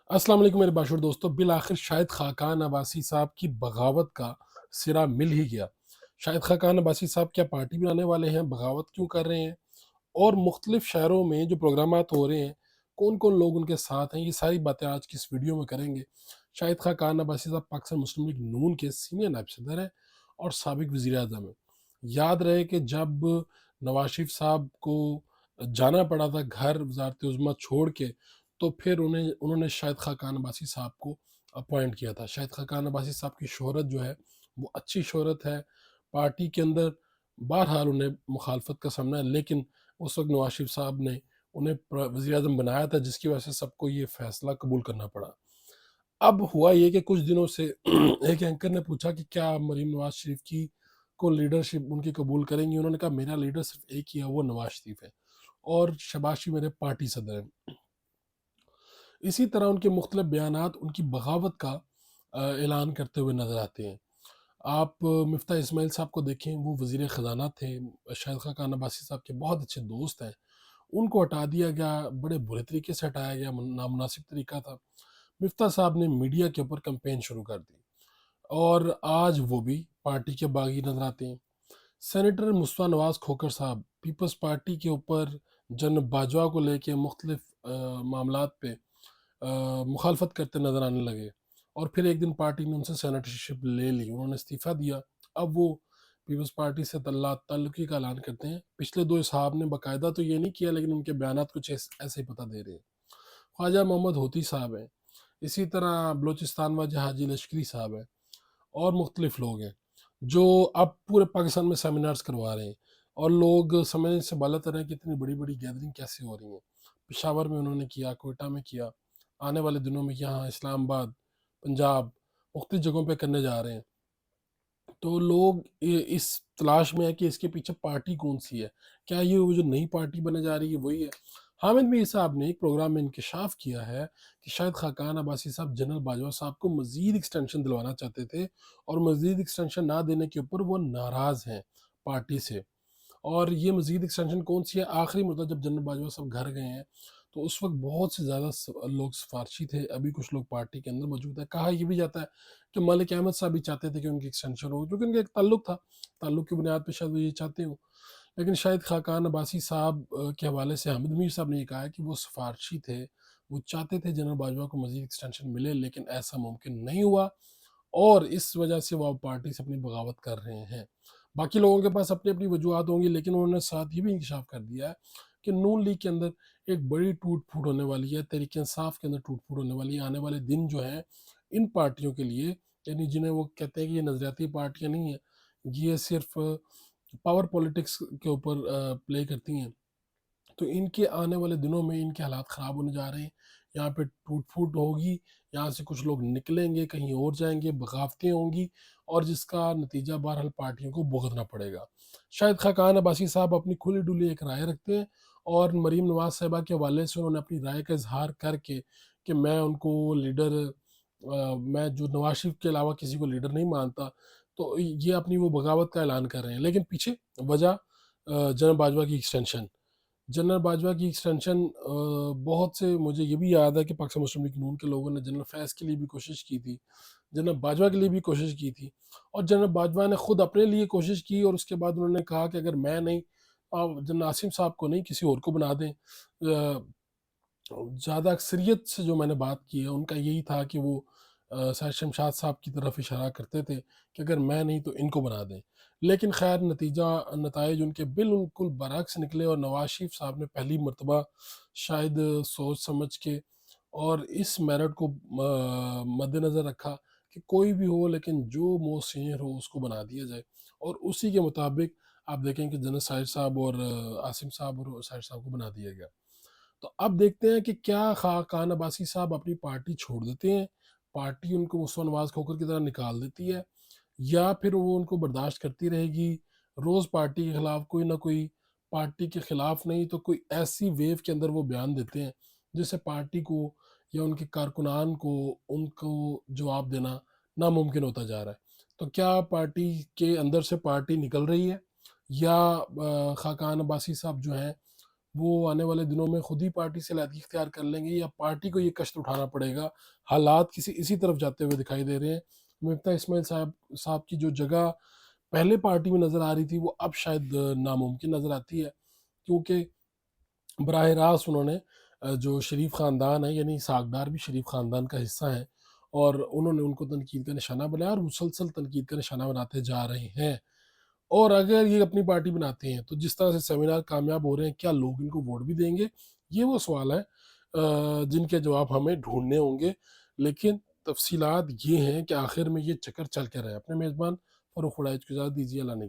السلام علیکم میرے باشر دوستو، بالآخر شاہد خاقان عباسی صاحب کی بغاوت کا سرا مل ہی گیا۔ شاہد خاقان عباسی صاحب کیا پارٹی بنانے والے ہیں؟ بغاوت کیوں کر رہے ہیں؟ اور مختلف شہروں میں جو پروگرامات ہو رہے ہیں، کون کون لوگ ان کے ساتھ ہیں، یہ ساری باتیں آج کی اس ویڈیو میں کریں گے۔ شاہد خاقان عباسی صاحب پاکستان مسلم لیگ نون کے سینئر نائب صدر ہیں اور سابق وزیر اعظم ہیں۔ یاد رہے کہ جب نواز شریف صاحب کو جانا پڑا تھا گھر وزارت عظمیٰ چھوڑ کے، تو پھر انہوں نے شاہد خاقان عباسی صاحب کو اپوائنٹ کیا تھا۔ شاہد خاقان عباسی صاحب کی شہرت جو ہے وہ اچھی شہرت ہے پارٹی کے اندر۔ بہرحال انہیں مخالفت کا سامنا ہے، لیکن اس وقت نواز شریف صاحب نے انہیں وزیر اعظم بنایا تھا، جس کی وجہ سے سب کو یہ فیصلہ قبول کرنا پڑا۔ اب ہوا یہ کہ کچھ دنوں سے ایک اینکر نے پوچھا کہ کیا مریم نواز شریف کی کو لیڈرشپ ان کی قبول کریں گی؟ انہوں نے کہا میرا لیڈر صرف ایک ہی ہے، وہ نواز شریف ہے، اور شہباز شریف میرے پارٹی صدر ہیں۔ اسی طرح ان کے مختلف بیانات ان کی بغاوت کا اعلان کرتے ہوئے نظر آتے ہیں۔ آپ مفتاح اسماعیل صاحب کو دیکھیں، وہ وزیر خزانہ تھے، شاہد خاقان عباسی صاحب کے بہت اچھے دوست ہیں۔ ان کو ہٹا دیا گیا، بڑے برے طریقے سے ہٹایا گیا، نامناسب طریقہ تھا۔ مفتاح صاحب نے میڈیا کے اوپر کمپین شروع کر دی، اور آج وہ بھی پارٹی کے باغی نظر آتے ہیں۔ سینیٹر مصطفیٰ نواز کھوکھر صاحب پیپلز پارٹی کے اوپر جنرل باجوہ کو لے کے مختلف معاملات پہ مخالفت کرتے نظر آنے لگے، اور پھر ایک دن پارٹی نے ان سے سینیٹرشپ لے لی، انہوں نے استعفیٰ دیا۔ اب وہ پیپلز پارٹی سے تعلقی کا اعلان کرتے ہیں۔ پچھلے دو اصحاب نے باقاعدہ تو یہ نہیں کیا، لیکن ان کے بیانات کچھ ایسے ہی پتہ دے رہے ہیں۔ خواجہ محمد ہوتی صاحب ہیں، اسی طرح بلوچستان واجہ حاجی لشکری صاحب ہیں، اور مختلف لوگ ہیں جو اب پورے پاکستان میں سیمینارز کروا رہے ہیں، اور لوگ سمجھنے سے بالاتر ہیں کہ اتنی بڑی بڑی گیدرنگ کیسے ہو رہی ہیں۔ پشاور میں انہوں نے کیا، کوئٹہ میں کیا، آنے والے دنوں میں یہاں اسلام آباد، پنجاب، مختلف جگہوں پہ کرنے جا رہے ہیں۔ تو لوگ اس تلاش میں ہے کہ اس کے پیچھے پارٹی کون سی ہے، کیا یہ وہ جو نئی پارٹی بنے جا رہی ہے وہی ہے؟ حامد میر صاحب نے ایک پروگرام میں انکشاف کیا ہے کہ شاید خاقان عباسی صاحب جنرل باجوہ صاحب کو مزید ایکسٹینشن دلوانا چاہتے تھے، اور مزید ایکسٹینشن نہ دینے کے اوپر وہ ناراض ہیں پارٹی سے۔ اور یہ مزید ایکسٹینشن کون سی ہے؟ آخری مدت جب جنرل باجوہ صاحب گھر گئے ہیں تو اس وقت بہت سے زیادہ لوگ سفارشی تھے، ابھی کچھ لوگ پارٹی کے اندر موجود ہیں۔ کہا یہ بھی جاتا ہے کہ ملک احمد صاحب بھی چاہتے تھے کہ ان کی ایکسٹینشن ہو، کیونکہ ان کا ایک تعلق تھا، تعلق کی بنیاد پہ شاید وہ یہ چاہتے ہوں۔ لیکن شاید خاقان عباسی صاحب کے حوالے سے حامد میر صاحب نے یہ کہا ہے کہ وہ سفارشی تھے، وہ چاہتے تھے جنرل باجوہ کو مزید ایکسٹینشن ملے، لیکن ایسا ممکن نہیں ہوا، اور اس وجہ سے وہ پارٹی سے اپنی بغاوت کر رہے ہیں۔ باقی لوگوں کے پاس اپنی اپنی وجوہات ہوں گی، لیکن انہوں نے ساتھ یہ بھی انکشاف کر دیا ہے کہ نون لیگ کے اندر ایک بڑی ٹوٹ پھوٹ ہونے والی ہے، تحریک انصاف کے اندر ٹوٹ پھوٹ ہونے والی ہے۔ آنے والے دن جو ہیں ان پارٹیوں کے لیے، یعنی جنہیں وہ کہتے ہیں کہ یہ نظریاتی پارٹیاں نہیں ہیں، یہ صرف پاور پولیٹکس کے اوپر پلے کرتی ہیں، تو ان کے آنے والے دنوں میں ان کے حالات خراب ہونے جا رہے ہیں۔ یہاں پہ ٹوٹ پھوٹ ہوگی، یہاں سے کچھ لوگ نکلیں گے، کہیں اور جائیں گے، بغاوتیں ہوں گی، اور جس کا نتیجہ بہرحال پارٹیوں کو بھگتنا پڑے گا۔ شاید خاقان عباسی صاحب اپنی کھلی ڈلی ایک رائے رکھتے ہیں، اور مریم نواز صاحبہ کے حوالے سے انہوں نے اپنی رائے کا اظہار کر کے کہ میں ان کو لیڈر، میں جو نواز شریف کے علاوہ کسی کو لیڈر نہیں مانتا، تو یہ اپنی وہ بغاوت کا اعلان کر رہے ہیں۔ لیکن پیچھے وجہ جنرل باجوہ کی ایکسٹینشن، جنرل باجوہ کی ایکسٹینشن بہت سے، مجھے یہ بھی یاد ہے کہ پاکستان مسلم لیگ نون کے لوگوں نے جنرل فیض کے لیے بھی کوشش کی تھی، جنرل باجوہ کے لیے بھی کوشش کی تھی، اور جنرل باجوہ نے خود اپنے لیے کوشش کی، اور اس کے بعد انہوں نے کہا کہ اگر میں نہیں، آپ جنرل عاصم صاحب کو نہیں کسی اور کو بنا دیں۔ زیادہ اکثریت سے جو میں نے بات کی ہے ان کا یہی تھا کہ وہ سید شمشاد صاحب کی طرف اشارہ کرتے تھے کہ اگر میں نہیں تو ان کو بنا دیں۔ لیکن خیر نتائج ان کے بالکل برعکس نکلے، اور نواز شریف صاحب نے پہلی مرتبہ شاید سوچ سمجھ کے اور اس میرٹ کو مد نظر رکھا کہ کوئی بھی ہو لیکن جو موسٹ سینئر ہو اس کو بنا دیا جائے، اور اسی کے مطابق آپ دیکھیں کہ جنرل ساحر صاحب اور عاصم صاحب اور ساحر صاحب کو بنا دیا گیا۔ تو اب دیکھتے ہیں کہ کیا خاقان عباسی صاحب اپنی پارٹی چھوڑ دیتے ہیں، پارٹی ان کو مصطفیٰ نواز کھوکھر کی طرح نکال دیتی ہے، یا پھر وہ ان کو برداشت کرتی رہے گی، روز پارٹی کے خلاف کوئی نہ کوئی، پارٹی کے خلاف نہیں تو کوئی ایسی ویو کے اندر وہ بیان دیتے ہیں جس سے پارٹی کو یا ان کے کارکنان کو ان کو جواب دینا ناممکن ہوتا جا رہا ہے۔ تو کیا پارٹی کے اندر سے پارٹی نکل رہی ہے، یا خاقان عباسی صاحب جو ہیں وہ آنے والے دنوں میں خود ہی پارٹی سے علیحدگی اختیار کر لیں گے، یا پارٹی کو یہ کشٹ اٹھانا پڑے گا؟ حالات اسی طرف جاتے ہوئے دکھائی دے رہے ہیں۔ مجھے لگتا ہے اسماعیل صاحب کی جو جگہ پہلے پارٹی میں نظر آ رہی تھی، وہ اب شاید ناممکن نظر آتی ہے، کیونکہ براہ راست انہوں نے جو شریف خاندان ہے، یعنی اسحاق ڈار بھی شریف خاندان کا حصہ ہیں، اور انہوں نے ان کو تنقید کا نشانہ بنایا اور مسلسل تنقید کا نشانہ بناتے جا رہے ہیں۔ اور اگر یہ اپنی پارٹی بناتے ہیں تو جس طرح سے سیمینار کامیاب ہو رہے ہیں، کیا لوگ ان کو ووٹ بھی دیں گے؟ یہ وہ سوال ہے جن کے جواب ہمیں ڈھونڈنے ہوں گے، لیکن تفصیلات یہ ہیں کہ آخر میں یہ چکر چل کر رہا ہے۔ اپنے میزبان فاروق وڑائچ کو اجازت دیجیے، اللہ نے